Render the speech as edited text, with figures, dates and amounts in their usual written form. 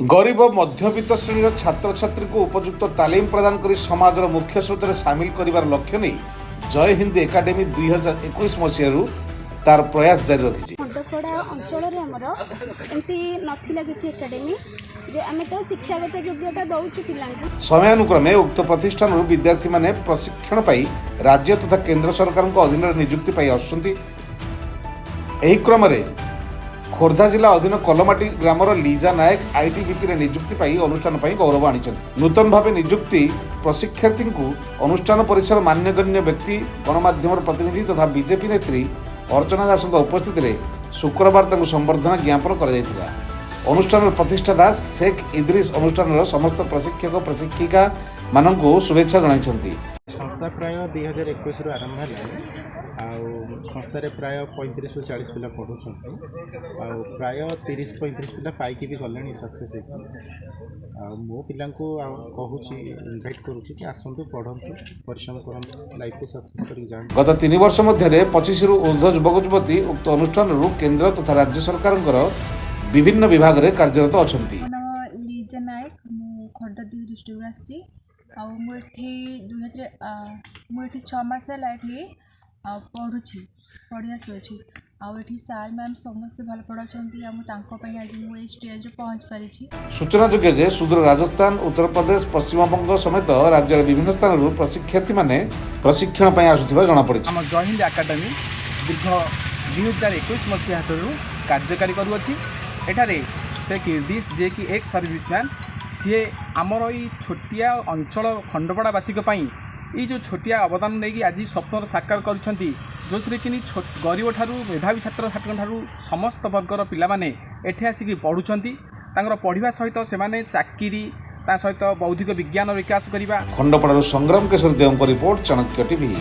गरीब मध्यवित्त श्रेणी छात्र छात्री को उपयुक्त तालीम प्रदान कर समाजर मुख्य स्रोत में सामिल कर लक्ष्य नहीं जय हिंद एकाडेमी 2021 मसीह तार प्रयास जारी रखी। खंडपड़ा अंचल एमती नाला किसी एकाडेमी जे आमे तो शिक्षागत योग्यता दौचु पिला समयानुक्रमे उक्त प्रतिष्ठान विद्यार्थी माने प्रशिक्षण पाई राज्य तथा केंद्र सरकार अधीन नियुक्ति पाई आसुछंती। एही क्रम खोर्धा जिला अधीन कलमाटी ग्रामर लीजा नायक आईटीबीपी रे नियुक्ति पाई अनुष्ठान पाई गौरव आनिछंती। नूतन भावे नियुक्ति प्रशिक्षार्थी को अनुष्ठान परिसर मान्यगण्य व्यक्ति गणमाध्यम प्रतिनिधि तथा बीजेपी नेत्री अर्चना दास उपस्थित में शुक्रवार संबर्धना ज्ञापन कर अनुष्ठान प्रतिष्ठाता शेख इद्रिस अनुष्ठान समस्त प्रशिक्षक प्रशिक्षिका मानक शुभेच्छा जणाइछंती। संस्था प्राय 2021 रु आरंभ है संस्थार प्राय 35 ରୁ 40 पिला पढ़ुं प्राय 30-35 पिला पाइकी भी गले सक्सेस मो पिला कहूँ इनभाइट करुँच आसतु पढ़ु परिश्रम करूँ लाइफ को सक्सेस कर। गत 3 वर्ष मध्य 25 रु ऊर्ध्व युवक युवती उक्त अनुष्ठान केंद्र तथा राज्य सरकार विभिन्न विभाग में कार्यरत अच्छा। लीजा नायक खोर्धा डिस्ट्रिक्ट आसी मुझे 6 मास है पढ़ुची पढ़िया सोची आठी सार मैम समस्त भल पढ़ाई आज मुझे स्टेज पहुँच पारी। सूचना जोग्य सुदूर राजस्थान उत्तर प्रदेश पश्चिम बंग समेत राज्य विभिन्न स्थान प्रशिक्षार्थी माने प्रशिक्षण आसुवा जमापड़ी। जय हिंद एकाडेमी दीर्घ 2021 मसीहा कार्यकारी करुँची एठारे से किर्दिश जे कि एक सर्विसमैन सी आमर ये छोटिया अंचल खंडपड़ावासी ये जो छोटिया अवदान नहीं आज स्वप्न साकार कर जो थे कि गरीब ठारू मेधावी छात्र छात्री समस्त वर्गर पिलाने एठे आसिक पढ़ुंट पढ़ा सहित से चाकरी सहित बौद्धिक विज्ञान विकास करवा। खंडपड़ारू संग्राम केशर देव रिपोर्ट चाणक्य टीवी।